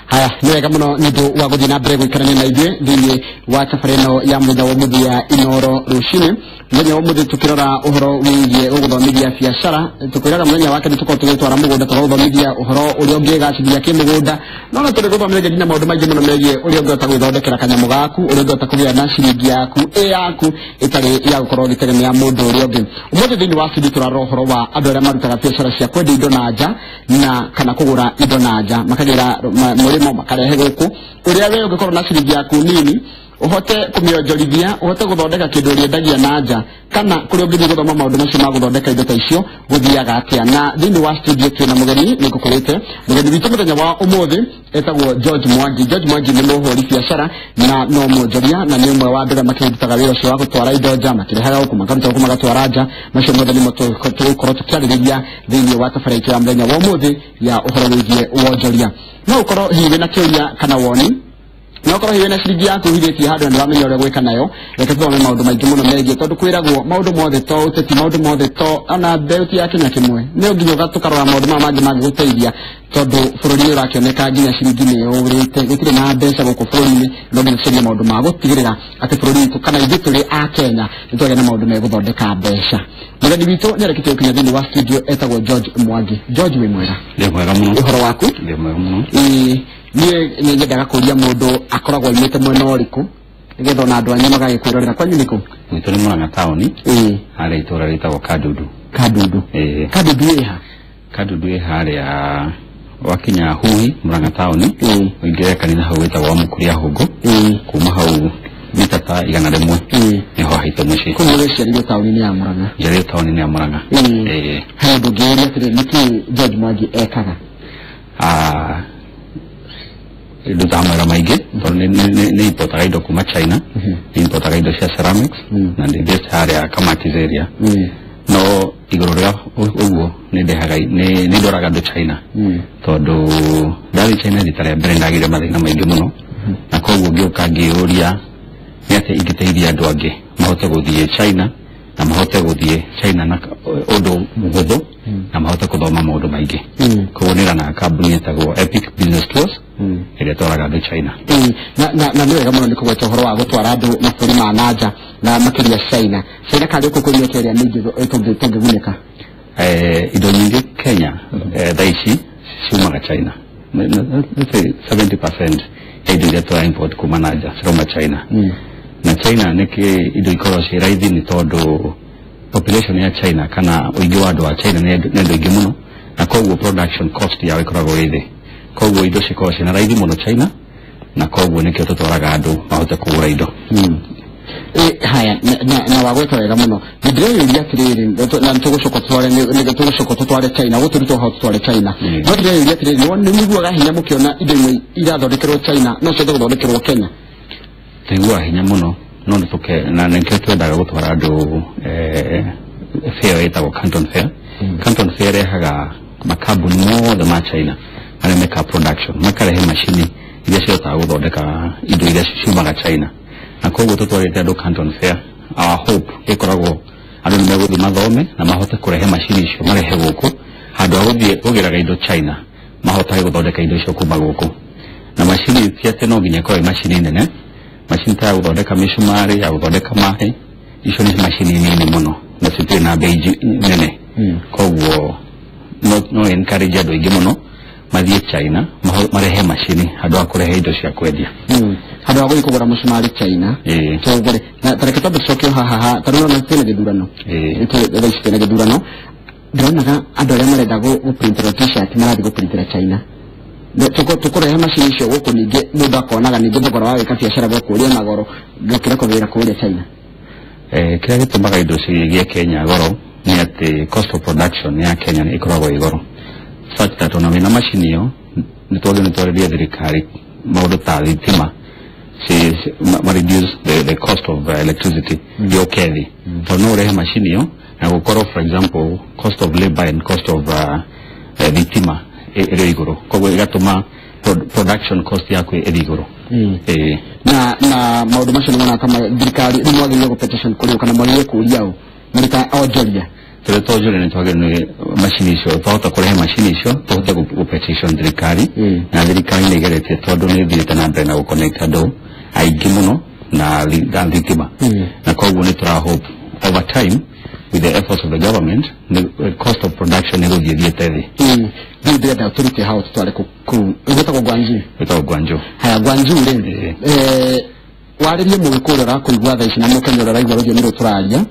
haya ni wega muno nidu wa guthii na mbere gwikarania na ithuĩ thĩinĩ wa safari ĩno ya mũthenya wa mũthĩ ya Inoro rũcinĩ. Mũthenya wa mũthĩ tukirora uhoro wĩgiĩ gũthomithia biacara, tukwĩraga mũthenya wake nĩtũkorwo tũgĩtwara mũgũnda tũgũthomithia uhoro ũrĩa ũngĩgacĩrithia kĩmũgũnda, no na tũrĩgũthomithia nginya maũndũ maingĩ mũno megiĩ ũrĩa ũngĩhota gwĩthondekera kanyamũ gaku, ũrĩa ũngĩhota kũgĩa na ciringi yaku yaku ĩtarĩ ya gũkorwo ũgĩtegemea mũndũ ũrĩa ũngĩ. Ũmũthĩ thĩinĩ wa studio tũrarora ũhoro wa andũ arĩa marutaga biacara cia kwendia indo na nja na kana kũgũra indo na nja, makagĩra mũrĩmo makarehe gũkũ, ũrĩa we ũngĩkorwo na ciringi yaku nini uhote kumionjorithia, uhote guthondeka kindu riendagia na nja, kana kuri ũngĩthiĩ gũthoma maũndũ macio ma guthondeka indo ta icio gũthiaga atĩa. Na thĩinĩ wa studio twĩna mũgeni nĩngũkũrĩte mũgeni witũ mũthenya wa ũmũthĩ etagwo George Mwangi. George Mwangi nĩ mũhũri biacara na no mwonjoria, na nĩ ũmwe wa andũ arĩa makĩrutaga wĩra ũcio wa gũtwara indo nja, makĩrehaga gũkũ makaruta gũkũ magatwara nja. Macio mothe nĩmo tũgũkorwo tũkĩarĩrĩria thĩinĩ wa safari itũ ya mũthenya wa ũmũthĩ ya ũhoro wĩgiĩ wonjoria. No ũkorwo hihi wĩna kĩũria kana woni, no ũkorwo hihi wĩna ciringi yaku ũhithĩtie handũ na nĩwamenya ũrĩa gwĩka nayo, reke tũthome maũndũ maingĩ mũno megiĩ, tondũ kwĩragwo maũndũ mothe to ũteti, maũndũ mothe to ona mbeũ ti ya Kenya kĩmwe, nĩ nginya tũkarora maũndũ maya mangĩ mangĩgũteithia, tondũ bũrũri ũyũ ũrakĩoneka nginya ciringi nĩyũrĩte, gũtirĩ na mbeca gũkũ bũrũri-inĩ. No nginya tũcarie maũndũ ma gũtigĩrĩra atĩ bũrũri witũ kana ithuĩ tũrĩ a Kenya nĩtwagĩa na maũndũ megũthondeka mbeca. Mũgeni witũ nĩarĩkĩtie gũkinya thĩinĩ wa studio etagwo George Mwangi. George wĩ mwega? Ndĩ mwega mũno. Ũhoro waku? Ndĩ mwega mũno. Niĩ nĩnyendaga kũria mũndũ akoragwo aumĩte mwena ũrĩkũ, nĩgetha ona andũ anyu magagĩkwĩrorera. Kwanyu nĩ kũ? Gwitũ nĩ Murang'a taũni, harĩa itũũra rĩtagwo Kandudu. Kandudu? Kandudu ĩ ha? Kandudu ĩ harĩa wakinya Huhi Murang'a taũni, ũingĩre kanitha hau wĩtagwo Mũkũria Hũngũ, kuma hau mita ta 100 nĩho haitũ mũciĩ. Kuma wĩciarĩirwo taũni-inĩ ya Murang'a? Njiarĩirwo taũni-inĩ ya Murang'a. He ũndũ ũngĩũria atĩrĩ, nĩkĩ George Mwangi ekaga? Indo ta mwega maingĩ, tondũ nĩ importaga indo kuma China, nĩ importaga indo cia ceramics na ndĩ harĩa Kamatis area. No igũrũ rĩa ũguo nĩ ndoraga andũ China, tondũ ndathiĩ China rita rĩa mbere ndagire mathĩna maingĩ mũno, na koguo ngĩũka ngĩũria nĩ atĩa ingĩteithia andũ angĩ mahote gũthiĩ China na mahote gũthiĩ China na ũndũ mũhũthũ na mahote gũthoma maũndũ maingĩ. Koguo nĩ na kambuni ĩtagwo Epic Business Tours ĩrĩa twaraga andũ China. Na nĩ wega mũno nĩ kũgweta ũhoro wa gũtwara andũ mabũrũri ma na nja na makĩria China. China kana gũkũ kũrĩa kĩrĩa ningĩ tũngĩgunĩka? Indo nyingĩ Kenya thaa ici ciumaga China. 70% ya indo iria twa import kuma na nja cirauma China. Na China nĩkĩ indo ikoragwo ciĩ raithi nĩ tondũ population ya China kana ũingĩ wa andũ a China nĩ andũ aingĩ mũno, na koguo production cost yao ĩkoragwo ĩ thĩ, koguo indo cikoragwo ciĩ na raithi mũno China, na koguo nĩkĩo tũtwaraga andũ mahote kũgũra indo. Haya, na wagweta wega mũno. Ndĩreyũria atĩrĩrĩ, na tũgũcoka tũtware China, gũtũruta ho tũtware China. No ndĩreyũria atĩrĩrĩ, nĩ mũiguaga hinya mũkĩona indo imwe irathondekerwo China no ciende gũthondekerwo Kenya? Tũiguaga hinya mũno, no na nĩkĩo twendaga gũtwara andũ fair ĩtagwo Canton Fair. Canton Fair ĩrehaga makambuni mothe ma China marĩa meka production, makarehe macini iria cihotaga gũthondeka indo iria ciumaga China, na koguo tũtwarĩte andũ Canton Fair. Our hope ĩkoragwo andũ nĩ megũthiĩ mathome na mahote kũrehe macini icio marehe gũkũ, handũ ha gũthiĩ kũgĩraga indo China mahotage gũthondeka indo icio kuma gũkũ. Na macini cia tene no nginya ĩkorwo macini nene, macini ta ya gũthondeka mĩcumarĩ, ya gũthondeka maĩ, icio nĩ macini nini mũno na citirĩ na bei nene. Koguo no encourage andũ aingĩ mũno mathiĩ China marehe macini handũ ha kũrehe indo cia kwendia. Handũ ha gũthiĩ kũgũra mũcumarĩ China tũgũre. Na tareke twambe tũcoke haha, tondũ no twĩna gĩthurano, thaa ici twĩna gĩthurano, ndĩronaga andũ arĩa marenda gũprintĩrwo t-shirt marathiĩ gũprintĩra China. Tũkũrehe macini icio gũkũ, ningĩ mũndũ akonaga ningĩ thogora wa gwĩka biacara gũkũ ũrĩa na goro gũkĩra kũgĩra kũrĩa China. Kĩrĩa gĩtũmaga indo cigĩe Kenya goro nĩ atĩ cost of production ya Kenya nĩ ĩkoragwo ĩ goro, such that ona wĩna macini ĩyo nĩ twarĩrie thirikari maũndũ ta thitima reduce the cost of electricity yũke thĩ, tondũ no ũrehe macini ĩyo na gũkorwo for example cost of labor and cost of thitima ĩrĩ igũrũ, koguo ĩgatũma production cost yaku ĩrĩ igũrũ. Na maũndũ macio nĩ mona kama thirikari nĩ mwagĩrĩire gũ petition kũrĩ kana mwagĩrĩire kũria ũũ mũrĩ ta onjoria, tore tojure ni twage ni machine icio twahota kurehe machine icio tuhote gupetition thirikari na thirikari ni gerete tondu ni thiite na mbere na guconnect andu aingi muno na thitima na koguo ni tura hope over time with the efforts of the government the cost of production is thiete thi ndenda turite how twale ku gutako gwanju haya gwanju le waririe mugikurira kuigwa tha ici na mukenyora raigwa rugio ni ruturaria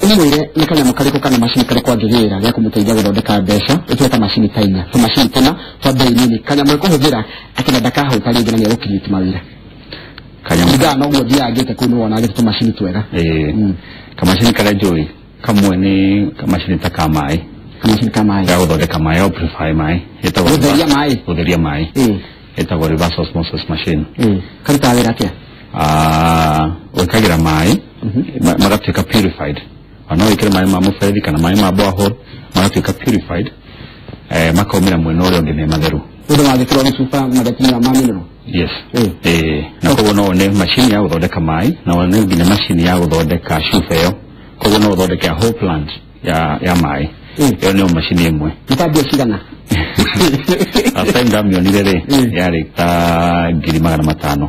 umwire ni kanya mukariko kana machine kare kwagigira ya kumuteithia guthondeka mbeca itweta machine tainya to machine tena to bei nini kanya mwikuhuthira akina daka hau kali ngira ni gukiriti mawira kanya muga no gwothia agite kunu wona agite machine twega ka machine kare joy kamwe ni ka machine takamai machine kamai ya guthondeka mai au purify mai itago gutheria mai itago reverse osmosis machine kanta wira atia wekagira mai magatuika purified ano ikire mai ma muferethi kana mai ma borehole magatuika purified makaumira mwena uria ungi me matheru undo magithirwo ni super magakinya ma mineral yes na koguo no ne machine ya guthondeka mai na ne nginya machine ya guthondeka shufa iyo koguo no guthondeka whole plant ya mai iyo ni machine imwe itabia cigana asenda mionire re yari ta 500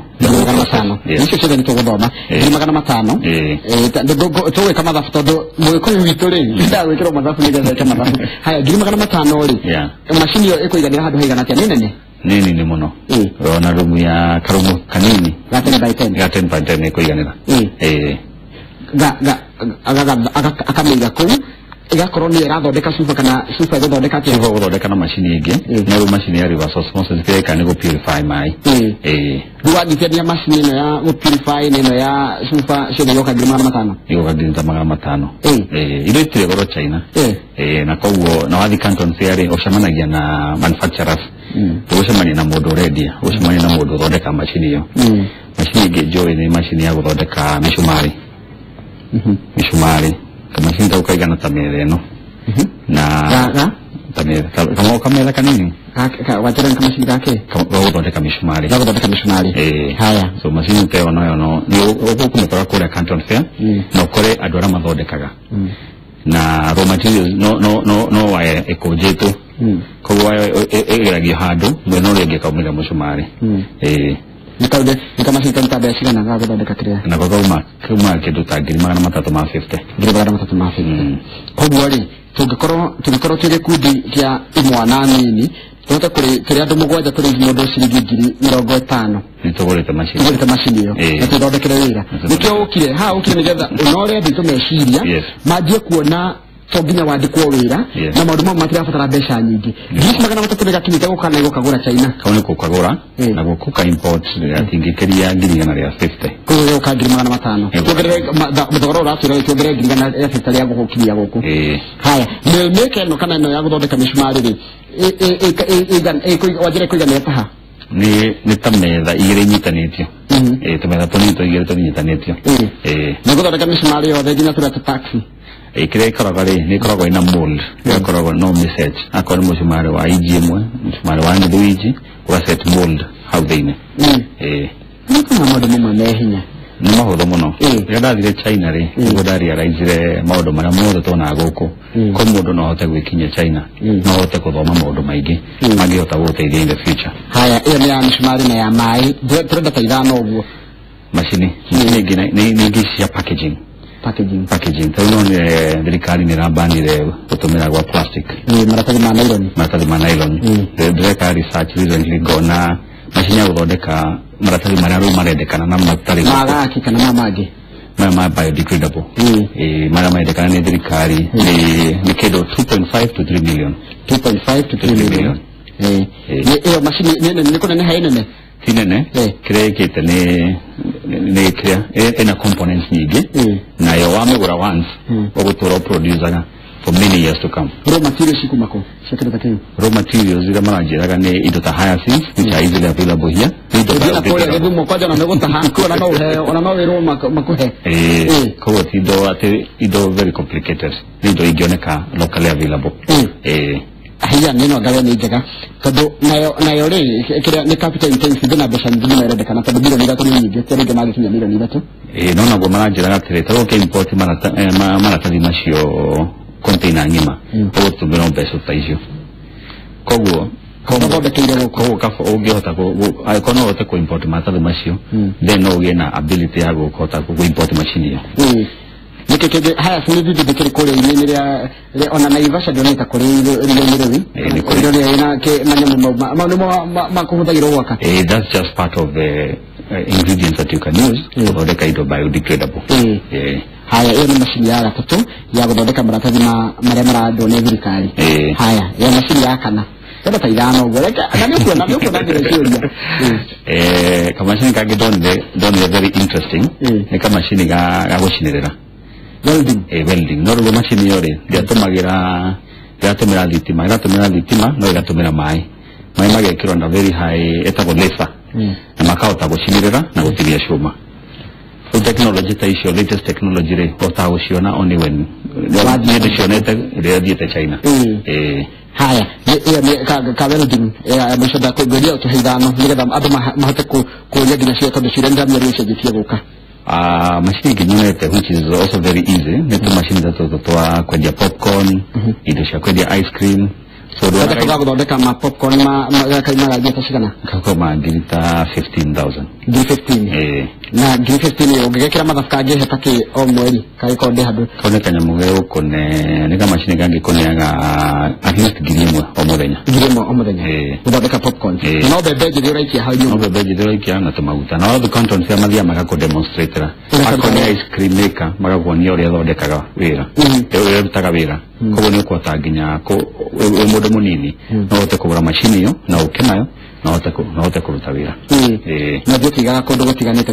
nicio ciothe nituguthoma 500 tuwe kama mathabu tondu mwikuyu witu ri ndagwikirwo mathabu nigetha mathabu haya 500 ri machine iyo ikuiganira handu haigana atia ni nene ni muno ona rumu ya karumu kanini ga 10 by 10 ikuiganira akameiga kuu igakorwo ni irathondeka cuba kana cuba guthondeka atia cuba guthondeka na machine ingi na ru machine ya reverse osmosis kireka ni purify mai duagithia machine ino ya purify ino ya cuba ciothe yoka 500 ile itire goro China na koguo na wathi Canton Fair ocemanagia na manufacturers tucemania na mundu ready ocemania na mundu thondeka machine iyo machine ingi joy ni machine ya guthondeka mishumari kama sinta ukaigana tamere no na tamere kama kamera kanini watera kama sinta yake kama guthondeka mishumari haya so machine teo no ni ukumetoka kule Canton Fair no kore andu ara mathondekaga na raw materials no wa ekojeto koguo egeragia handu mwena uria ungi kaumira mishumari nikaude kama sinta ntabia cigana ga guthondeka kiria na kuma kindu ta 350 koguo ri tungikorwo turi kundi kia imwana nini tuhote kuri andu mugwanja turi mundu ciringi 50,000 nitugurite machine iyo na tuthondekere wira nikio ukire ukire nigetha unore nditu meciria majie kuona toginya wandikwo wira na maundu mamwe matirabatara mbeca nyingi magana matatu nigakinyite gukana igukagura China kauni kukagura na gukuka import atingikiria 150 kuyo ka 500 tugerere muthogoro uratwira tugerere 150 ya gukukiria guku haya meke no kana no ya guthondeka mishumari ri wajire kuigana taha ni tametha igire nyitanitio tametha tonito igire tonyitanitio na guthondeka mishumari yothe nginya turata taxi ikire korogari ni korogo ina mold ya korogo no message akora mushumari wa ijimwe mushumari wa ndwiji wa set mold how they ne nikuna modo mumwe mehinya ni mahutho muno ndathire China ri ngudari araizire maundu maria mothe tona guku ko mundu no hote gwikinya China no hote kuthoma maundu maingi mangihota guteithia in the future haya iyo ni ya mishumari na ya mai turenda taithana uguo machine ni cia packaging tano ni thirikari ni rabanire gutumira gwa plastic maratathi ma nylon direka research recently gona machine ya guthondeka maratathi maria ru marendekana na matari magaki kana mamagi ma biodegradable mara maendekana ni thirikari ni kido 2.5 to 3 million iyo machine ni kuna ni hainene kinene kirekete ni krea ina components nyingi na yo wamegura once ogutoro producer for many years to come raw materials ikumako shekera takiyo raw materials zira marajiraga ni indo ta hyacinth which are easily available here indo ta kole ndu mukwaja na megota hanko na no he ona no wero makuhe ko tindo ate indo very complicated indo igioneka locally available hiya nino gawe ni njega tondu nayo ri kire ni capital intensive na mbeca nyingi merendekana tondu milioni 3 nyingi tirenge magikinya milioni 3 no nago maranjira atire tago ke import maratathi macio container ngima o tumira mbeca ta icio koguo ungihota kono hote ku import matharu macio then no ugie na ability ya guhota ku import machine iyo nikekege haya sinithi dikiri kule ile ile ona naivasha doneta kule ile ina ke manyamu makuhutagira waka that's just part of the ingredients that you can use to thondeka indo biodegradable haya hiyo ni mashini ya gatatu ya guthondeka maratathi maria maradone thirikari haya ya mashini ya kana kada taidano goreka na ndio kuna ndio kama mashini kage don't very interesting ni kama mashini ga gushinirira welding no rugo machine yore iratumira thitima no iratumira mai magekirwo na very high etagwo laser na makahota gushinirira na gutiria cuma so technology ta icio latest technology re otaguciona only when the cionete ire China haya ka welding mshoda ko godia to hidano nigetha andu mahote kuria ginya cio tondu cirenda mĩeri ĩcenjetie guka machine kinyonete which is also very easy neto machine that twa kwendia popcorn indo cia kwendia ice cream so do ka guthondeka ma popcorn ma kaimara gita cigana kakoma ngirita 15,000 15 na 15 ungegekira mathafuka ngeheta ki o mweri kaiko ndi handu kone kanyamu ge ukone ni kama machine gangi koneaga at least ngiri imwe o muthenya guthondeka popcorn no bebeji ri uraikia hau no bebeji ri uraikia na tumaguta na the content cia mathia magako demonstrate akone ice cream maker magakuonia uria thondekaga wira uria rutaga wira koguo ni ukwota nginya mundu munini no hote kugura machine iyo na ukenayo na hote kuruta wira na ndio tigaga kundu gutiganite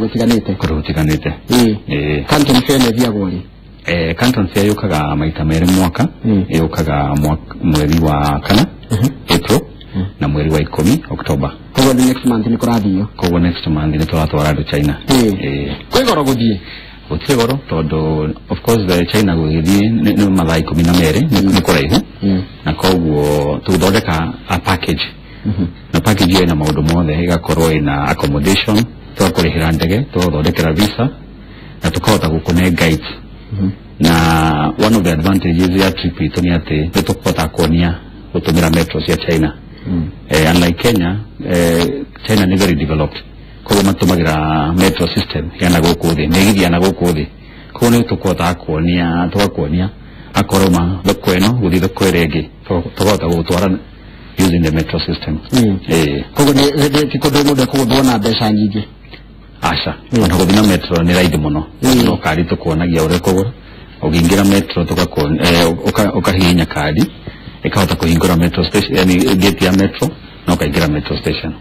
Canton Fair ne via gori Canton Fair yukaga maita mere mwaka yukaga mweri wa kana April na mweri wa 10 October koguo next month ni kurathio koguo next month ni turatwara China kwigoro guthie utigoro todo of course the China guthie ni mathaa 12 ni kuraihu na koguo tuthondeka a package na package ina maundu mothe igakorwo ina accommodation tukurihira ndege tuthondekera visa na tukahota gukune guides na one of the advantages ya trip itu ni ati tukupata kuonia gutumira metro cia China unlike Kenya China ni very developed koguo matumagira metro system yana gukuthi migithia na gukuthi koguo ni tukupata kuonia tugakuonia akoroma thoko ino guthi thoko irengi tukahota gutwara using the metro system koguo ni tikondo mundu kuguthona mbeca nyingi asha ona guthina metro ni raidi muno no kadi tukuonagia ure kugura ugingira metro ukahihinya kadi ikahota kuhingura metro station yani gate ya metro no kaingira metro station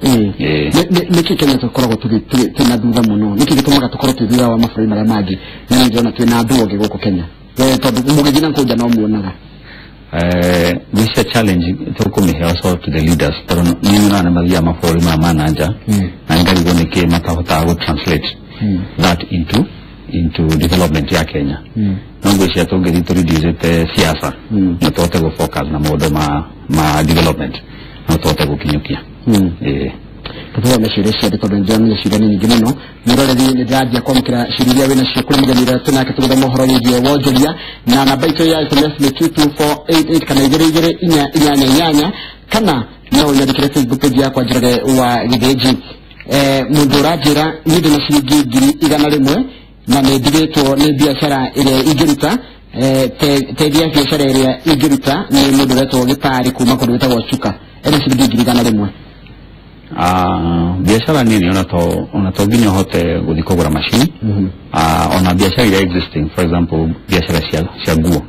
niki Kenya tukoragwo tuna thutha muno niki gitumaga tukorwo thutha wa mabũrũri marĩa mangĩ na ndio twina andũ ogĩ gũkũ Kenya tondu mugithina kuja no muonaga this is a challenge tukumihe also to the leaders pero nini na mathia mabũrũri ma mananja na ngari niki matahota go translate that into development ya Kenya nongo cia tongeri to reduce siasa na tote go focus na modo ma development na tote go kinyukia tuwa meshirisha tondu njani shirani nyingi muno muroreri ni radio kwamukira shiriria wina shukuru muganira tunake tugatha mohoro yigie wonjoria na namba itu ya SMS ni 22488 kana igere inyanya kana no nyandikire Facebook page yakwa njirage wa Gideji mundu urajira nidi na shiringi ngiri igana rimwe na ni ndigitwo ni biashara iria ingiruta teithia biashara iria ingiruta ni mundu retwo Gitari kuma kundu wetagwo Chuka ene shiringi ngiri igana rimwe biashara nini ona to nginya hote guthi kugura machine ona biashara iria existing for example biashara cia nguo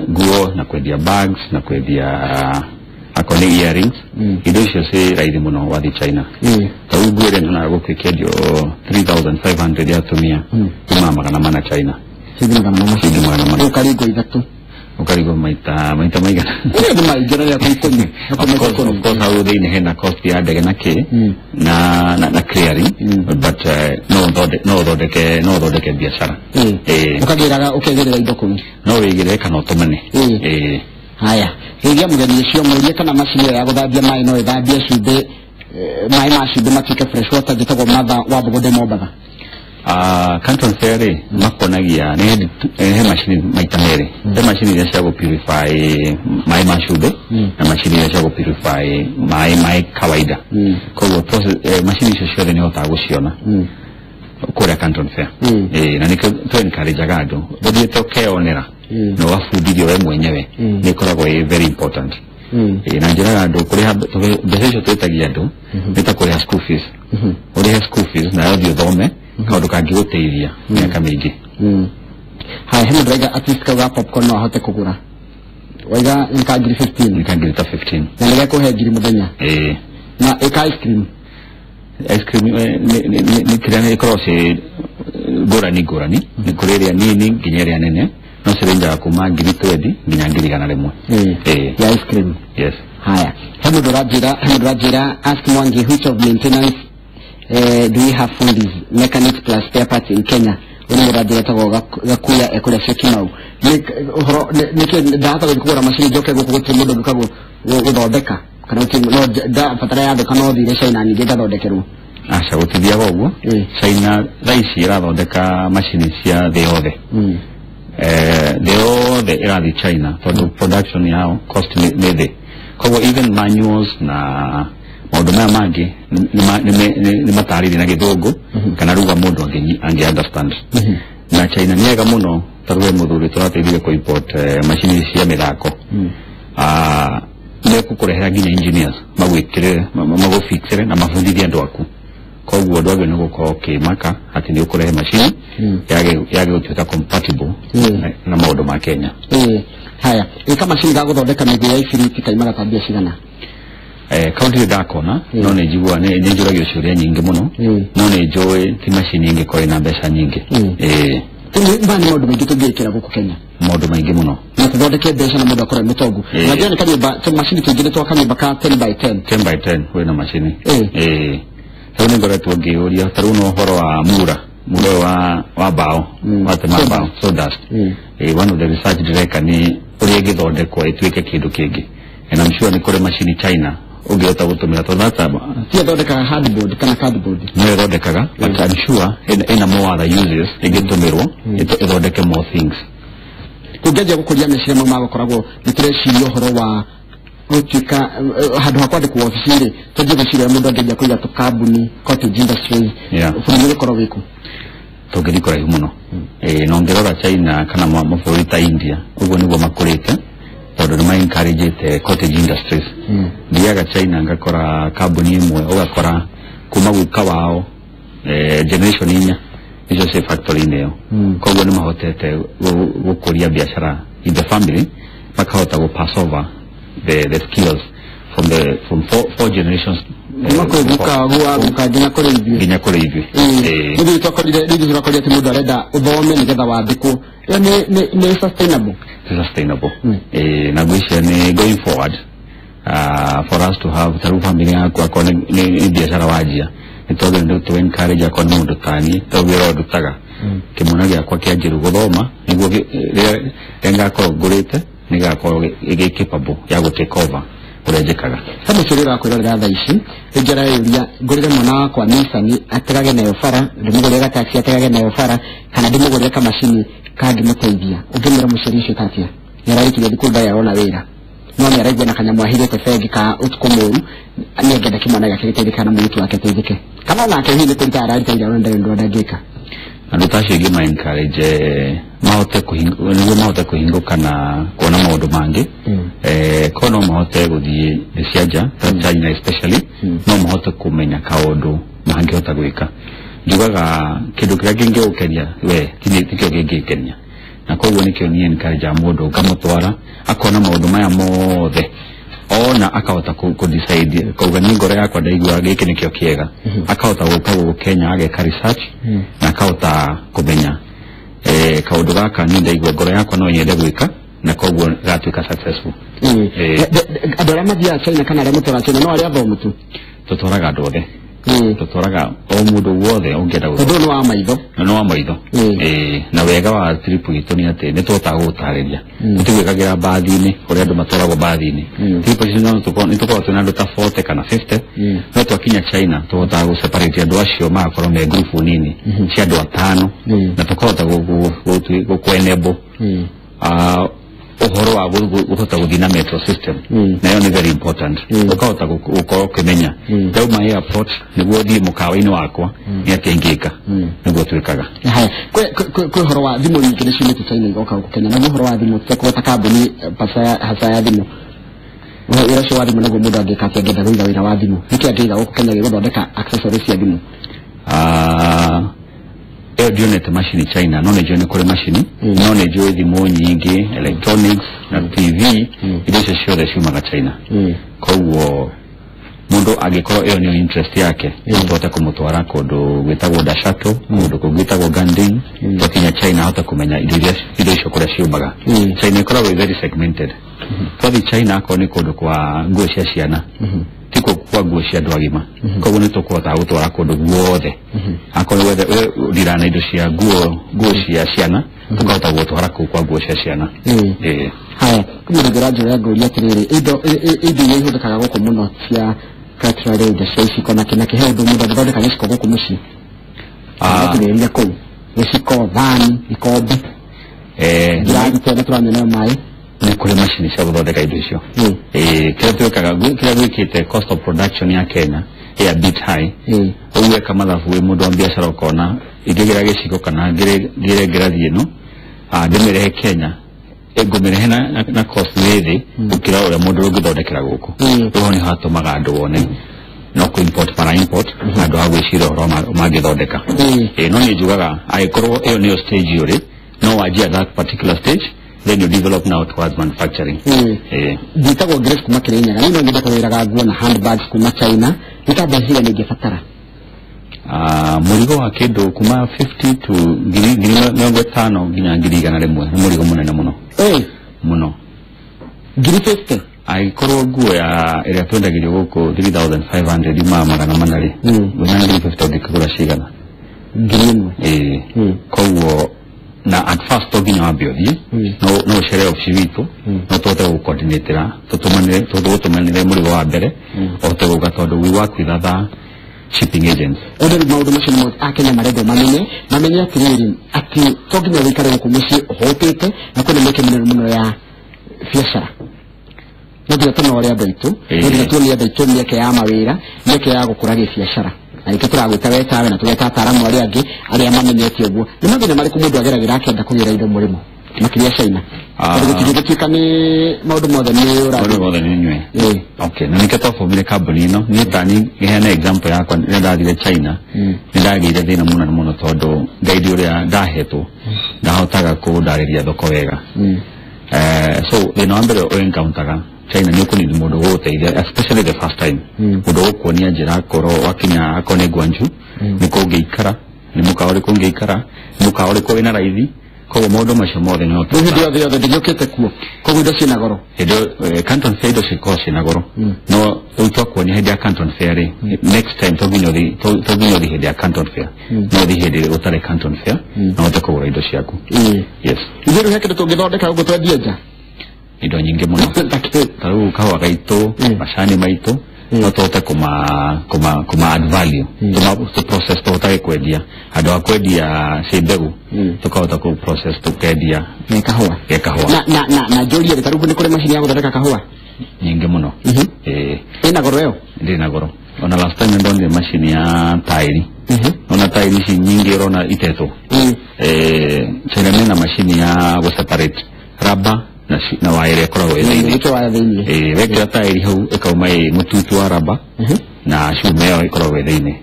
nguo na kwendia bags na kwendia akoni earrings indo icio ci raithi muno wathi China ta nguo ĩrĩa nyonaga gũkĩendio 3,500 ya tumia kuma magana mana China magana mana ukarigo ithatu ukarigo maita maigana ndio maigana ya kuikoni of course how they hena cost ya ndege na ke na clearing but no thondeke biashara ukagiraga ukegirira indo kumi no wigire kana utumane haya higia mugeni cio murie kana machine ya guthambia mai no ithambia cumbi mai ma cumbi matuike fresh water gitagwo matha wa Bugode Mombatha Canton Fair makonagia ne machine maitamere the machine ya shago purify mai mashube na machine ya shago purify mai kawaida kwa hiyo process machine shosho ni otaguciona kore Canton Fair na niko to encourage gado bodi toke onera no wafudirio we mwenyewe ni koragwo very important na njira ando kuri besho twetagia ando nitakore school fees uri school fees na yo thome kaundu kangiuteithia miaka mingi hai hemu drega at least kaga popcorn no ahote kugura waiga nkagiri 15 na nige ko hegiri muthenya na eka ice cream ni kirane cross gorani ni kureria nini nginyeria nene no sirinja kuma ngiri 20 nginya ngiri kana rimwe ya ice cream yes haya hemu drajira ask Mwangi which of maintenance do we have funds mechanics plus spare parts in Kenya uri drajira tago gakuya ekole shekimau nike data gukura machine joke gukugote mudo gukago guthondeka kana uti no da fatara ya kana thire China ni geta thondekerwo acha gutithia goguo China raisi irathondeka machine cia the othe irathi China for production yao cost me kwa even manuals na maundu maya mangi ni matariri na githungu kana ruga mundu ange understand na China ni ega muno tarwe muthuri turateithire ku import machine cia mithako ne kukurehera nginya engineers magwikire magufixire na mafundithia andu aku kwa hiyo ndwage no gukorwo kimaka ati ni ukurehe machine yage gutuika compatible na maundu ma Kenya haya kama machine ga guthondeka mithia ya ifiriti kaimaga tabia cigana kaunti ndakona no ne jigwa ne njuragia ciuria nyingi muno no ne joy ti machine nyingi ko ina mbeca nyingi mbani maundu maingi tungirikira guku Kenya maundu maingi muno na tuthondeke mbeca na mundu akora mutongu na jana kanyumba ta machine tungire twa kanyumba ka 10 by 10 we na machine Hone ngore tuongiuria taruno horo wa mura wa bao wa bao so dust one of the research director ni uri githondekwo itwike kindu kingi and I'm sure ni kore machine China ungiota gutumira to that ti thondeka hardboard kana cardboard no thondekaga but I'm sure in more other uses igitumirwo ithondeke more things kugeje gukuria mecire mo magokoragwo nitirecirio horo wa utika hadu hakwade ku ofisiri tuje gushira mundu angeja kuiga to carbon cottage industries fumire koro wiku togeri kora muno nongerora China kana mafurita India ugo nigo makurite todo ma encourage the cottage industries ndiaga China ngakora carbon imwe ugakora kuma gwika wao generation inya izo se factory neo kogo ni mahotete gukuria biashara in the family makahota go pass over the skills from four generations mako buka gina kore hivi ndio tutakodia timudo areda uthome nigetha wathiko ni sustainable na gwisha ni going forward for us to have taru familia kwa ni biashara wajia nitoge ndio to encourage kwa mundu tani tawira dutaga kimuna gya kwa kiajiru guthoma niguo renga ko gurite niga ko ige capable ya go take over urejekaga kama shirira ko rega thaici ejera yuria ngurire mwana kwa Nissan ategage nayo fara ndimugurira taxi ategage nayo fara kana ndimugurira kama machine kandi muteithia ugimira mushirishi tatia yararikire dikunda yaona wira none arajya nakanyamwa ahirete fegi ka utkumuru anegeda kimana gaketeithika na muntu aketeithike kama na akehile kuntara aritaira ndo ndagika andutashigi ma encourage mahote kuhinguka na kuona maundu mangi kono mahote guthie cianja China especially no mahote kumenya kaundu mangihota gwika njugaga kindu kiria kingiukeria we tikio gingikenia na koguo nikio ni encourage mundu ngamutwara akona maundu maya mothe ona akahota ku decide kuga ni ngore yakwa ndaigua giki nikio kiega akahota guka Kenya ageka research na akahota kumenya kaundu gaka ni ndaigua ngore yakwa no nyende gwika na koguo gatuika successful adora mathia China kana re mutwara China no ari athomu tu tutwaraga andothe tutwaraga o mundu wothe ungienda guthoma no wa maitho no wa maitho na wega wa trip gitu ni ati ni twota gutariria tutigwikagira bathi-ini uria andu matwaragwo bathi-ini trip ici no tukorwo twina andu ta 40 kana 50 no twakinya China tuhota gu separate andu acio magakorwo me group nini cia andu 5 na tukahota gukwenebo uhoro wa guhota guthina metro system nayo ni very important ukahota gukorwo ukimenya dauma airport niguo thii mukawa-ini wakwa ni atingika niguo twikaga kwe uhoro wa thimu nyingi ni ciumite China igoka guku Kenya na uhoro wa thimu tukweta kambuni hasa ya thimu wira cio wa thimu naguo mundu angikati angenda gwitha wira wa thimu niki angitha guku Kenya giguthondeka accessories cia thimu Dionete machine China no ne kore machine no ne joe thimo nyingi electronics na TV icio ciothe ciumaga China koguo mundu agikorwo iyo ni interest yake tutote kumutwara kundu gwitagwo Dashato kundu kugwitagwo Ganding tukinya China hota kumenya icio kuria ciumaga China ikoragwo very segmented twathi China ko ni kundu kwa nguo cia ciana tiko kwa nguo cia andu agima koguo ni tukuhota gutwara kundu guothe akorwo wethe ndirana indo cia nguo cia ciana tukahota gutwara kwa nguo cia ciana haya kumurugera njoya nguria atiriri indo iria ihũthĩkaga gũkũ mũno cia cultural indo cia iciko na kĩhe ũndũ mũndũ angĩthondeka gĩciko gũkũ mũciĩ atĩrĩria kũu gĩciko thani ikombe ngirathi tena tũramenya maĩ ni kuri machine cia guthondeka indo icio kĩrĩa twĩkaga kĩrĩa gwĩkĩte cost of production ya Kenya a bit high uwe kama mathabu wĩ mũndũ wa biacara ũkona ingĩgĩra gĩciko kana ngĩre ngĩrathi ĩno ndĩmĩrehe Kenya ngumirehe na cost wĩthĩ gũkĩra ũrĩa mũndũ ũngĩthondekera gũkũ ũguo nĩ hatũmaga andũ wone no ku import para import andũ a gwĩcira ũhoro mangĩthondeka no niĩ njugaga agĩkorwo ĩyo nĩyo stage ũrĩ no wanjia that particular stage then you develop now towards manufacturing gitagwo Grace kuma Kirinyaga nĩ no ngenda kũwĩraga nguo na handbags kuma China nĩkambecira nĩ ingĩbatara murigo wa kindu kuma 50 to 50 nginya 100 ni murigo munene muno muno 50 aikorwo nguo ya iria twendagirio guku 3500 ima magana manari guna 50 ndikagura cigana koguo na at first toginya wambiothie no chere ofisi witu no tote gucoordinatera tutumanire murigo wa mbere ote guka tondu we work with other shipping agents other maundu macio mo akenya marendo mamenye atiriri ati toginya wikare guku muci hotete na kuna meke muno ya biacara ndio tunaoria baitu ndio tunaoria baitu mieke ya mawira mieke ya gukura biacara ariko turagwita wetawe na tugeta ataramu ari angi ari amamenyete uguo ni mathina mariko mundu ageragira akenda kugira indo murimo makiria China tutigituka ni maundu mothe ni nywe okay na nikata formule company no ni tani ngehana example yakwa ndathire China ndagire thina muno tondu ngaidi uria ndahetwo ndahotaga kundariria thoko wega so thina wambere o encounter China ni kuni mundu guteithia especially the first time mundu gukuonia njira koro wakinya akone Guangzhou ni kungeikara ni mukaore kungeikara mukaore ko ina raithi ko maundu macio mothe no ndio ndigukite kuo ko indo cina goro indo Canton Fair indo ciko cina goro no utwa kuonia hedi ya Canton Fair next time toginyo di hedi ya Canton Fair no di hedi utare Canton Fair no utakora indo ciaku yes ndio hekete tungithondeka ugo twendieja indo nyingi muno taru kawa gaito mashani maito no tote kuma add value to process to ta kwedia ado akwedia sibegu tukahota ku process to kedia kahua na jolie taru ni kule mashini ya guthondeka kahua nyingi muno ina goro yo ndina goro ona last time ndonde mashini ya tairi ona tairi si nyingi rona iteto chena mashini ya go separate rubber na waire koragwo thĩinĩ wekĩra taĩri hau ĩkauma mũtutu wa raba na cuma ĩyo ĩkoragwo thĩinĩ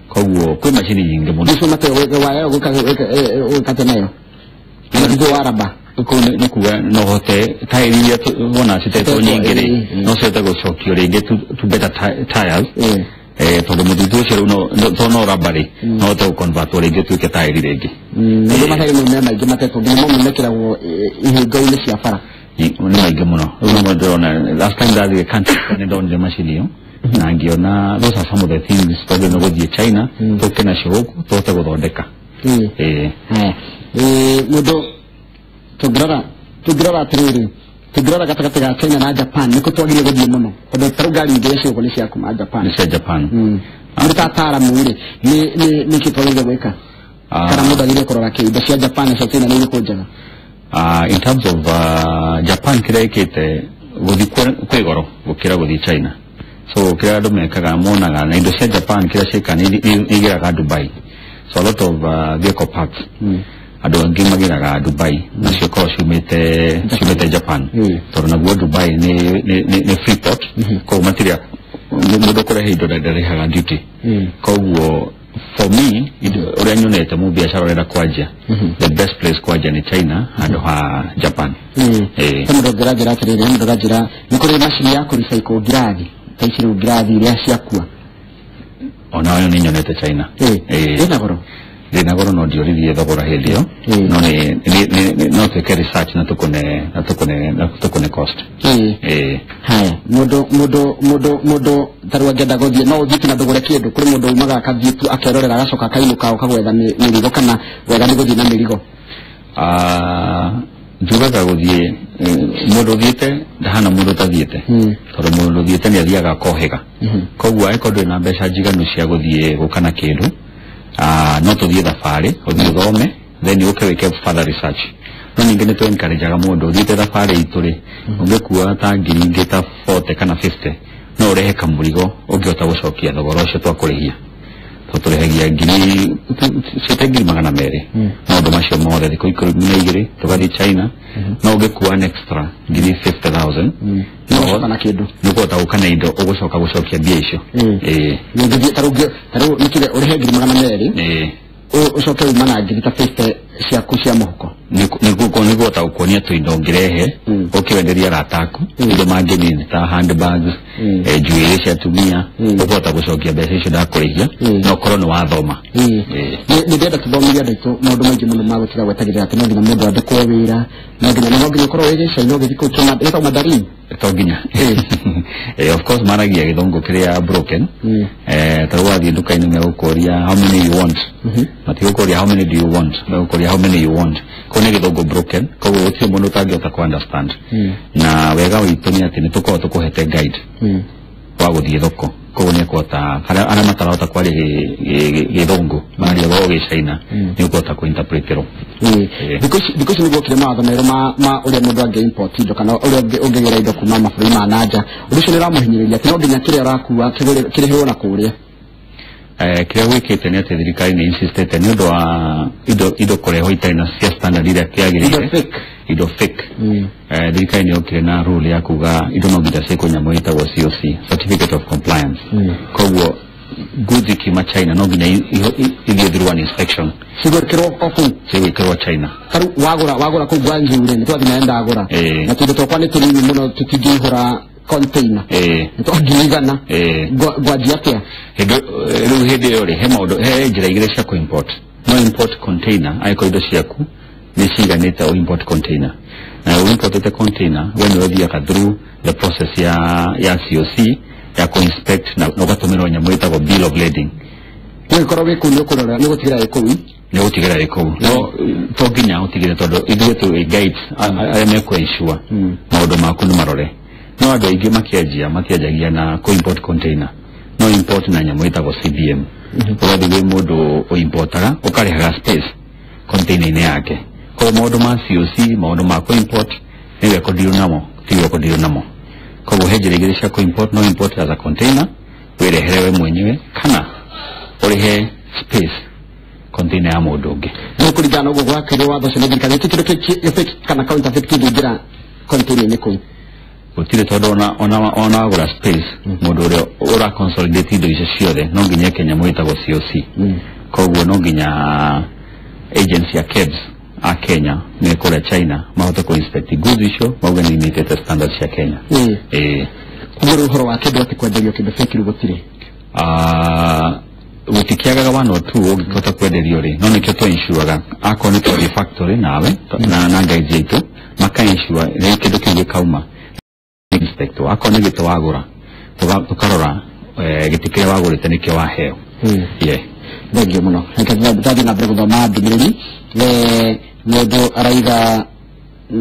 koguo kwĩ macini nyingĩ mũno cuma ta wayo gũkate nayo mũtutu wa raba nĩ kuga no hote taĩri iria wona citetwo nyingĩ-rĩ no cihote gũcokio rĩngĩ to better tires tondu mũtutu ũcio rĩu no raba-rĩ no hote gũconvertwo rĩngĩ tuĩke taĩri rĩngĩ ndio matari mumea maingĩ matetwo nginya mo mekĩragwo ihingo-inĩ cia bara ni maingĩ mũno rĩu ndĩrona last time ndathire country nĩ ndonire macini ĩyo na ngiona those are some of the things tondå nä gå thiä China tå kä nacio gå kå tåhote gå thondeka må ndå tå ngä rora atä rä rä tå ngä rora gatagatä ga China na Japan nä kå twagire gå thiä må no tondå tarå ngari ingä ciå nä cia kuma Japan nä cia Japan nä tataramu rä nä kä twagire gwä ka kana må ndå agire kå rora kä indo cia Japan na cia China nä irä njega in terms of Japan kä rä a ä kä te gå thiä kwä goro gå kä ra gå thiä China so kä rä a andå mekaga monaga na indo cia Japan kä rä a ciäka nä igä raga Dubai so a lot of vehicle parts andå angä magä Dubai nacio korwo ciumä Japan tondå naguo Dubai nä Freeport koguo matirä må ndå kå rehe indo ndarĩhaga duty koguo for me å rä a nyonete må biacara å renda kwanjia the best place kwanjia nä China handå ha Japan må ndå ngä ranjä ra atä rä rä må ndå ranjä ra nä kå rä macini ya kå recycle ngirathi ta ici rä u ngirathi iria ciakua onayo nä nyonete China ĩna goro ndina goro no ndiorithie thogora hĩndĩ ĩyo no twĩke research na tũkone cost haya mũndũ tarũ angĩenda gũthiĩ no ũthiĩ na ndũgũre kĩndũ kũrĩ mũndũ umaga akathiĩ tu akerorera agacoka akainũka ũkagwetha mĩrigo kana wega nĩ gũthiĩ na mĩrigo njugaga gũthiĩ mũndũ ũthiĩte ndahana mũndũ ũtathiĩte tondũ mũndũ ũthiĩte nĩ athiaga akohĩga koguo angĩkorwo ndũrĩ na mbeca njiganu cia gũthiĩ gũka na kĩndũ no tũthiĩ thabarĩ ũthiĩ ũthome then ũke wĩke further research no ningĩ nĩ tũ-encourageaga mũndũ ũthiĩte thabarĩ itũ rĩ ũngĩkua ta ngiri ingĩ ta 40 kana 50 no ũrehe kamũrigo ũngĩhota gũcokia thogora ũcio twakũrĩhia tũtũrĩhagia ngiri 200 maũndũ macio mothe thikũ 12 tũgathiĩ China no ũngĩkua an extra ngiri 50,000 nĩ kũhota gũka na indo ũgũcoka gũcokia mbia icio tarũ nĩkĩre ũrĩhe ngiri 200 ucoke uma na ngiri ta 50 ciaku cia mũhuko nĩ kũhota gũkuonia tũindo ũngĩrehe ũkĩwenderia arata aku indo mangĩ ta handbags njuĩrĩ cia atumia ũkũhota gũcokia mbeca icio ndakũrĩhia na ũkorwo nĩ wathoma nĩ ndĩrenda tũthomithie andũ aitũ maũndũ maingĩ mũno ma gũtiga gwetagĩrĩra atĩ no nginya mũndũ andĩkwo wĩra no nginya ũkorwo wĩ gĩcaina ũgĩthiĩ kũu ĩtagwo mandarin to nginya of course maragia gĩthũngũ kĩrĩa broken tarũ wathiĩ nduka-inĩ megũkũria how many you want matigũkũria how many do you want megũkũria how many you want kũu nĩ gĩthũngũ broken koguo gũtirĩ mũndũ ũtangĩhota kũ understand na wega witũ nĩ atĩ nĩ tũkorwo tũkũhete guide wa gũthiĩ thoko koguo nĩ kũhota arĩa matarahota kwaria gĩthũngũ mararia gwa gĩcaina nĩ ũkũhota kũ-interpretĩrwo thikũ ici nĩguo kĩrĩ mawatho merũ ma ũrĩa mũndũ angĩ-import indo kana ũrĩa ũngĩgĩra indo kuma mabũrũri ma nanja ũndũ ũcio nĩ ũramũhinyĩrĩria atĩ no nginya kĩrĩa ũrakua kĩrĩhĩrwo na kũrĩa kĩrĩa gwĩkĩte nĩ atĩ thirikari nĩ insistĩte nĩ ũndũ wa indo kũrehwo itarĩ na cia standard iria kĩagĩrĩire indo fake thirikari nĩ yokire na rule ya kuga indo no nginya ciĩkwo nyamũ ĩtagwo COC certificate of compliance koguo goods ikiuma China no nginya ithiĩ through an inspection cigwĩkĩrwo kũu cigwĩkĩrwo China tarũ wagũra kũu Gwanju-rĩ nĩ twathiĩ nawe ndagũra na tũindo twakwa nĩ tũnini mũno tũtingĩihũra container nĩtwangĩigana ngwanjia atĩa rĩu hĩndĩ ĩyo rĩ he njĩra igĩrĩ cia kũ-import no import container angĩkorwo indo ciaku nĩ ciiganĩte o import container na ũimpotete container we nĩ ũthiaga through the process ya COC ya kũ-inspect na ũgatũmĩrwo nyamũ ĩtagwo bill of lading ũgĩkorwo wĩ kũu nĩ ũkũrora nĩ gũtigĩra wĩ kũu nĩ gũtigĩra wĩ kũu no to nginya ũtigĩre tondũ ithuĩ tũ guides arĩa mekũ-ensure maũndũ maku nĩ marore no andũ aingĩ makĩanjagia na kũ-import container no import na nyamũ ĩtagwo CBM ũgathiĩ wĩ mũndũ ũimportaga ũkarĩhaga space container-inĩ yake koguo maũndũ ma COC maũndũ ma kũ-import nĩ wekũndirwo namo ti wekũndirwo namo koguo he njĩra igĩrĩ cia kũ-import no import as a container wĩrehere we mwenyewe kana ũrĩhe space container ya mũndũ ũngĩ nĩ kũringana na ũguo gwakĩrwo watho ũcio nĩ thirikari kĩndũ kana counterfeit kĩngĩingĩra container-inĩ kũu gũtirĩ tondũ ona wagũra space mũndũ ũrĩa ũraconsolidate indo icio ciothe no nginya eke nyamũ ĩtagwo COC koguo no nginya agency ya KEBS a Kenya nĩ kũrĩa China mahote kũ-inspect goods icio mauga nĩ imitĩte standards cia Kenya koguo rĩ ũhoro wa kĩndũ atĩ kwenderio kĩndũ fake rĩu gũtirĩ gũtikĩagaga one or two ũngĩhota kwenderio rĩ no nĩkĩo tũ-insuraga akorwo nĩ tũthiĩ factory nawe na guides aitũ maka-insure rĩu kĩndũ kĩu gĩkauma inspector akorwo nĩ gĩtũ wagũra tũkarora gitikire wagurite nikio waheo thengiå må no tathiä na mbere gå thoma ndumä rä ri må ndå araiga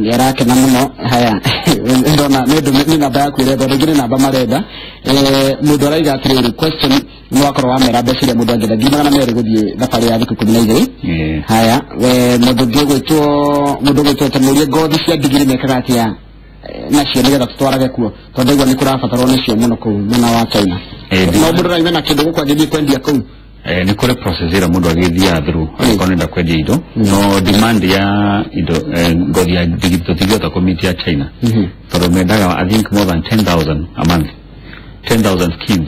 yarakena må no haya ndona nä namba yaku ä renda rä ngä nä namba marenda må ndå araiga atä rä rä question nä wakorwo wamera mbeca iria må ndå angenda 200 gå thiä thabarä ya thikå 12 haya må ndå ngä gwä two tä må rie ngothi cia ndigiri mekaga atä a nacio nä getha tå twarage kuo tondå igua nä kå rabatarwo nä cio må no kå u mwena wa China no må ndå raime na kä ndå gå kå angä thiä kwendia kå u ni kore process ira mundu agithia through akonenda kwendia indo no demand ya indo ngothi ya digital tigota committee ya China toro mendaga I think more than 10,000 a month 10,000 skins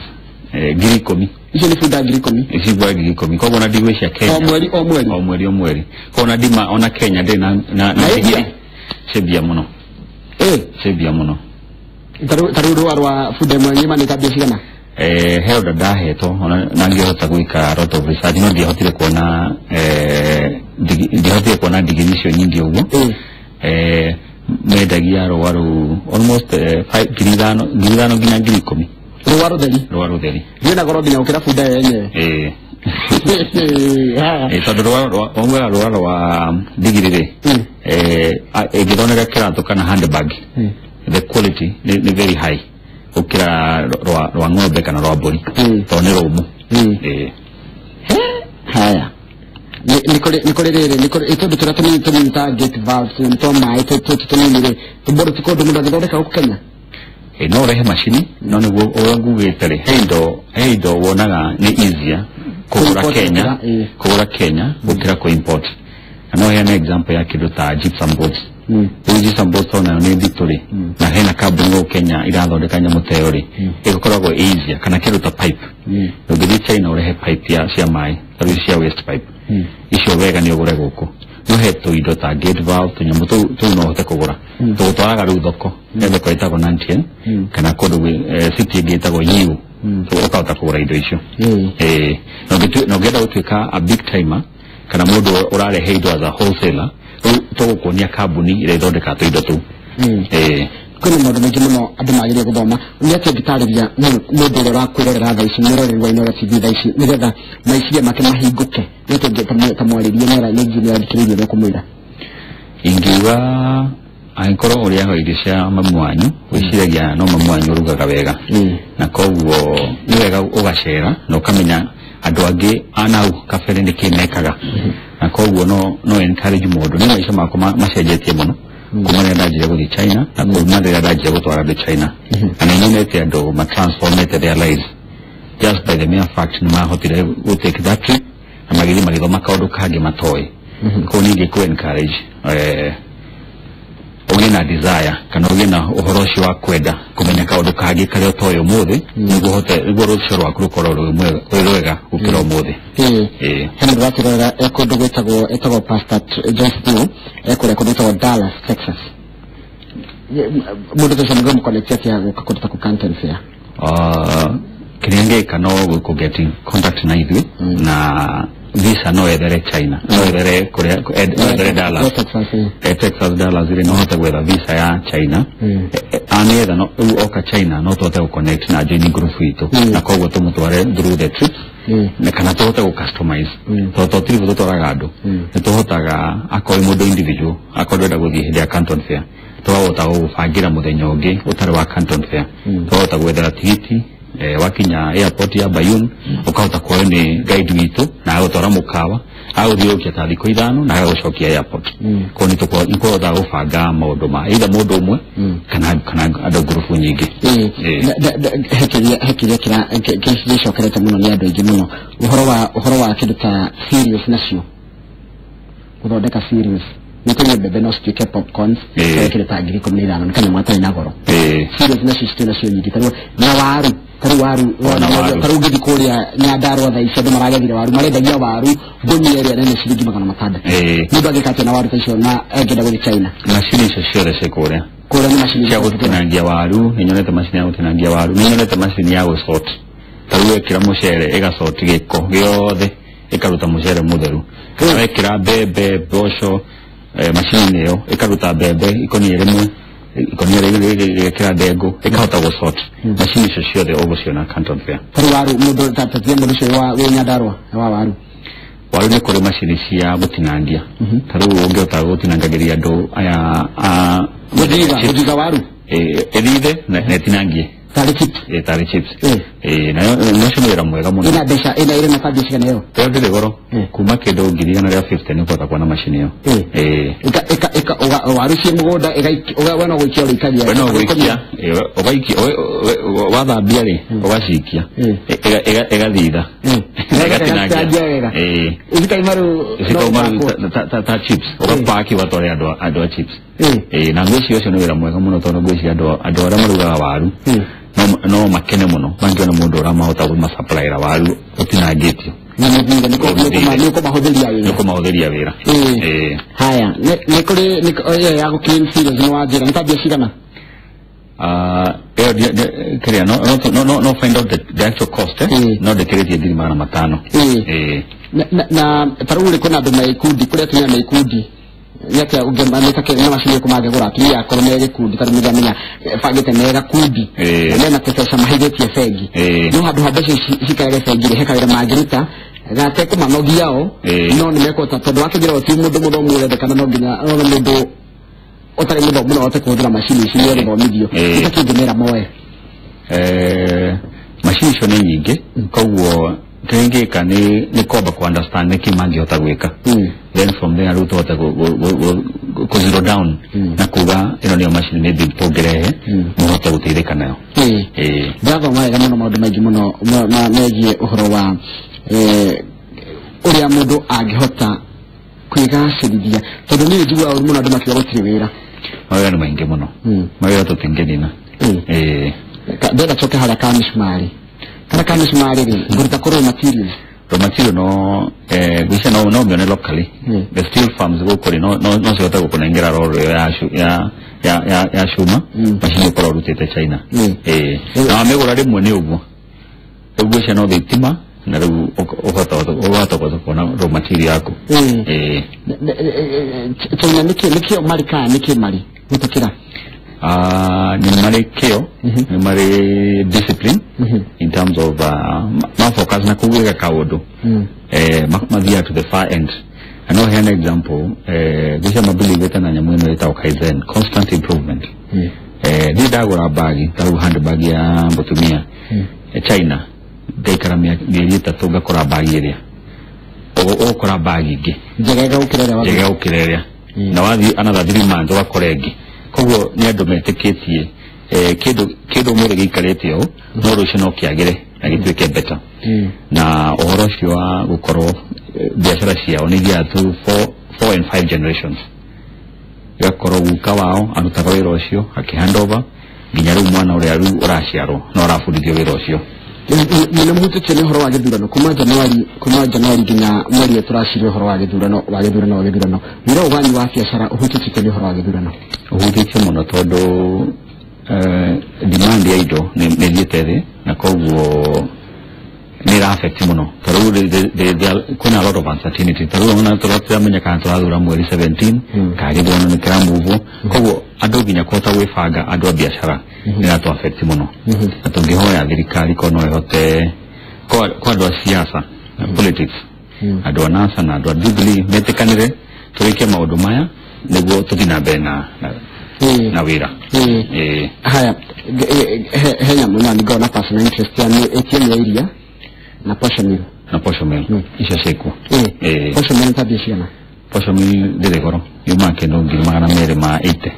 giri komi icio ni fuda giri komi isibu giri komi ko bona digwe cia Kenya o mweri ko na dima ona Kenya de na giri sebia muno sebia muno taru rwa fuda mwenye mani tabia cigana heo dada heto ona nangihota gwika lot of research no ndihotire kuona digiri cio nyingi uguo mendagia rwaru almost 5,000 nginya 10,000 rwaru theri na goro nginya ukira fuda yenyewe tondu rwaru wa digiri ri igithoneka kirato kana handbag the quality ni very high ukira rwa ng'ombe kana rwa mburi to nä rå mu haya nä kå rä rä rä tondå tå rä a tå nini ta gate valves to maä tå nini rä tå mbårå ti kå ndå må ndå angä thondeka gå kå Kenya no rehe macini no nä guo å rä a ngugä te rä he indo wonaga nä easier kå gå ra Kenya gå kä ra kå import no heana example ya kä ndå ta gypsum boards gypsum boards nayo nä nditå rä na hena kambuni gå Kenya irathondeka nyamå ta ä yo rä ĩgũkoragwo easier kana kä ndå ta pipe ndångĩthiĩ China å rehe pipe cia maĩ tarä cia waste pipe icio wega nä å gå re gå kå no he tå indo ta gate valve tå nyamå tå no hote kå gå ra tå gå twaraga rä u thoko he thoko ĩtagwo Nantian kana kå ndå city ĩngĩ ĩtagwo Yiwu å kahota kå gå ra indo icio na ũngĩenda gå tuä ka a big timer kana må ndå å rarehe indo as a wholesaler tå gå kuonia kambuni ä rä thondeka tå indo tå kwä na maå ndå maingä må no andå magä rä gå thoma nä atä ngä tarä ria må ndå å rä a å rakwä rorera tha ici nä rorerwa Inoro TV tha ici nä getha maiciria make mahingå ke nä atä ngä ta mwarä rie nä nä andä kä rä irie rä kå mwä ra ingiuga angĩkorwo å rä aho irio cia mamu wanyu wĩciragia no mamu wanyu å rugaga wega na koguo nĩ wega ũgacera na ũkamenya andũ angĩ anau kabere nĩ kä mekaga na koguo no encourage mũndũ nĩ maica makwa macenjetie mũno kuma rĩrĩa ndanjire gũthiĩ China na kuma rĩrĩa ndanjire gũtwara andũ China na nĩ nyonete andũ matransformete their lives just by the mere fact nĩ mahotire gũtake that trip na magĩthiĩ magĩthoma kaũndũ kangĩ matoĩ koguo ningĩ kũ encourage ũgĩe na desire kana ũgĩe na ũhoro ũcio wa kwenda kũmenya kaũndũ kangĩ karĩa ũtoĩ ũmũthĩ nĩguo rũciũ rwaku rũkorwo rwĩ rwega gũkĩra ũmũthĩ he mũndũ wakĩrorera kũndũ gwĩtagwo Pastor John Snow kũrĩa kũndũ gwĩtagwo Dallas, Texas mũndũ tũcio nĩguo mũkonektia atĩa gũka kũndũ ta kũ Canton Fair kĩrĩa ngĩka no gũ-get contact na ithuĩ na visa no ethere China no ethere Dallas Texas Dallas ire no hote gwetha visa ya China anietha no oka China no tũhote gũ-connect na joining group itũ na koguo tũmũtware through the trips na kana tũhote gũ-customize tondũ tũtiribũ tũtwaraga andũ nĩ tũhotaga akorwo mũndũ individual akorwo ndenda gũthiĩ hĩndĩ ya Canton Fair tũkahota gũbangĩra mũthenya ũngĩ ũtarĩ wa Canton Fair tũkahota gwethera tigiti wakinya airport ya Bayun ukahota kuoyo ni guide witũ na agũtwara mũkawa agũthiũrũkia ta thikũ ithano na agũcokia airport ko nĩ tũkũhota gũbanga maũndũ ma either mũndũ ũmwe kana andũ ngurubu nyingĩ hekiria gĩcokerete mũno nĩ andũ aingĩ mũno ũhoro wa kĩndũ ta serious nacio gũthondeka serious nĩ kũrĩa mbembe no cituĩke popcorns kĩndũ ta 15,000 kanyamũ gatarĩ na goro serious nacio citirĩ nacio nyingĩ na waru tarũ ngĩthi kũrĩa Nyandarua thaa ici andũ maragethire waru marendagia waru ngũnia ĩrĩa nene ciringi 600 mũndũ agĩka atĩa na waru ta icio na engenda gũthiĩ China macini icio ciothe ciĩ kũrĩa nĩ macini cia gũtinangia waru nĩ nyonete macini ya gũtinangia waru nĩ nyonete macini ya gũsort tarũ wekĩra mũcere ĩgasort gĩko gĩothe ĩkaruta mũcere mũtheru wekĩra mbembe mboco macini ĩyo ĩkaruta mbembe ikũnia rĩmwe ikonia rege kira dego ekauta go sort machine cio the ogocio na Canton Fair waru mundu tatatia mundu cio wa Nyandarua wa waru ne kore machine cia gutinangia taru ungiota gutinangagiria andu aya gudiga waru elide na tinangie tari chips tari chips na no cio wira mwega muno ina besha ina ile na kabisa kana yo ndire goro kuma kido 150 ni kwata kwa na machine yo eka waru cia mugunda ega wana guikia urikaria wana guikia ogaikia wathambia ri ogacikia ega thitha ega tinangia uzika imaru ta chips ogapaki watore ando chips na ngwici ucio ni wira mwega muno tono ngwici ando ara marugaga waru no makene muno bangiona mundu uramahota gumasupplira waru utinangitio niko mahuthiria wira haya ni kuri ya go clean series no ajira ntabia cigana no find out the actual cost no the credit ngiri magana matano na taruri kuna andu maikundi kuria tunya maikundi yake ungemanyika kile mashine kumage gura pia kolomege kundi kandi menya fagete mega kundi na pesa mahigeti ya fegi no hadu habashi shikaire fegi heka ira magirita gate kuma nogi yao no nimekota todo wakigira oti mudo mure de kana no ginya no mudo otare mudo muno ote kuhudira mashine ici yore bomidio ikakindimera moe mashine icio ni nyingi koguo kenge kane ni koba ku understand ne kimangi hota gwika then from there ruto hota go zero down na kuga ino ni machine ne big pogere mo hota guteithika nayo bravo mwega muno maundu maingi muno na megie uhoro wa uria mundu angihota kwigacirithia tondu ni njigua uri muno andu makiuga gutiri wira mawira ni maingi muno mawira tutingenina ndenda coke haria ka mishmari kana ka mishmari ri nguruta koro materials no bisha no mione locally the steel farms go kori no se hota gukunengera roro ya shuma machine koro rutete China na amegura rimwe ni uguo ubusha no thitima na riu uhota kuona raw material yako China nikio marika nikio mari mutakira ni marekeo ni mare discipline in terms of ma focus na kuweka kawodo mathia to the far end. I know here an example this is mabili geta na nyamwino eta Kaizen constant improvement di dagora bagi taru hand bagi ya mbotumia China gaikara mieri tatu gakora bagi ria o kora bagi gi jega ukireria na wathi another 3 months wakoregi koguo ni andu metiketie kidu muri gikarete o no rucio no kiagire na gitwike better na ohoro cio wa gukorwo biashara ciao ni giatu 4 and 5 generations gakorwo guka wao arutaga wira ucio akihandover nginya riu mwana uria riu uraciarwo no arafundithio wira ucio ni mutu tene horo wa githurano kuma Januari nginya mweri turashire horo wa githurano wira ugani wa biashara uhutite tene horo wa githurano uhutite muno tondu demand ya indo ni thiete na koguo ni affect muno taru kuna a lot of uncertainty taru na turamenya kana turathura mweri 17 kage bono ni kira move koguo andu nginya kota gwibanga andu a biashara ni atu affect muno atungihoya thirikari kono ihote kwa andu a siasa politics andu a NASA na andu a Jubilee metikanire turike maundu maya niguo tuthina bena na wira haya henya muno ni gona personal interest ya ATM area na posho mil isha seku posho mil tabishana posho mil de goro yuma ke no ngiri magana mere ma 8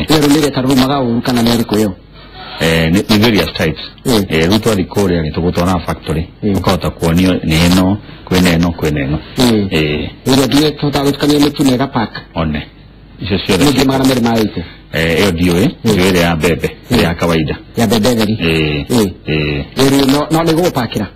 pero mire taru magao kana nere koyo ni various types ruto ali Korea ni tugutona factory ukota kuonio ni eno kweneno ile die total tukanye metu mega pack one isha sio ni magana mere ma 8 hiyo ndio ya bebe ya kawaida ya bebe gari no nego pakira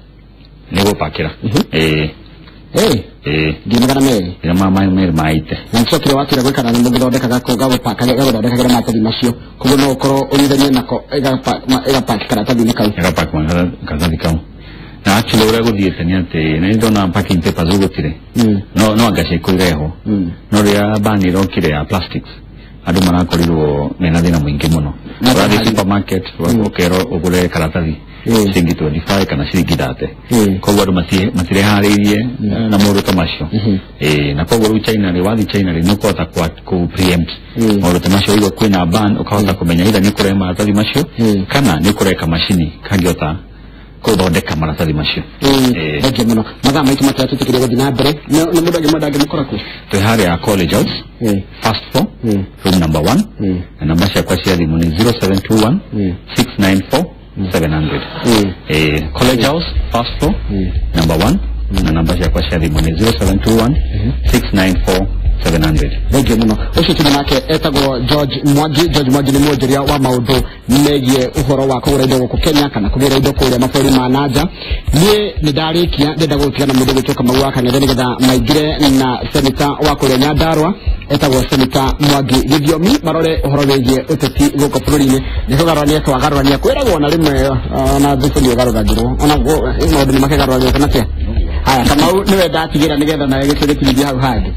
di magana mere ya mama mere maite nso kile watu rego kana ngo ndodeka gako gabo pakale gabo ndodeka gere mata dimasio kugo no koro oyidanye nako ega pak kana tabi nekau ega pak man kaza dikau na actually ora go dieta niente ne dona packing paper zugo tire no agashe kuireho no ria bani ro kire ya plastics andu marakorirwo mena thina muingi muno urathi supermarket ukero ugure karatathi ciringi 25 kana ciringi 30 koguo andu matirehariirie na maundu ta macio na koguo riu China ri wathi China ri nukota ku preempt maundu ta macio igo kwina ban ukahota kumenya ida ni kurema maratathi macio kana ni kureka machini kangiota kuthondeka maratathi macio okay muno mathaa maitu matatu tukiria guthi na mbere no mundu angi mwenda angimukora ku twi haria college house first floor room number 1 na namba ciakwa cia thimu ni 0721 694 700 college house first floor number 1 na namba ciakwa cia thimu ni 0721 694 700 Thank you muno ucio tuna nake etagwo George Mwangi ni mwanjiria wa maundu megie uhoro wa kugura indo ku Kenya kana kugira indo kuria maburi ma nanja nie ni ndarikia ndenda gutigana mundu gucoka magwaka na getha maigire na senator wa kuria Nyandarua etagwo senator Mwangi Githiomi marore uhoro wegie uteti guko bururi-ini ni kugarania twagarania kwiragwo na rimwe na thufu garuragirwo ona maundu ni makegaruragirwo kana tia haya kama niwe ndatigira nigetha na gicire kirithia hau handi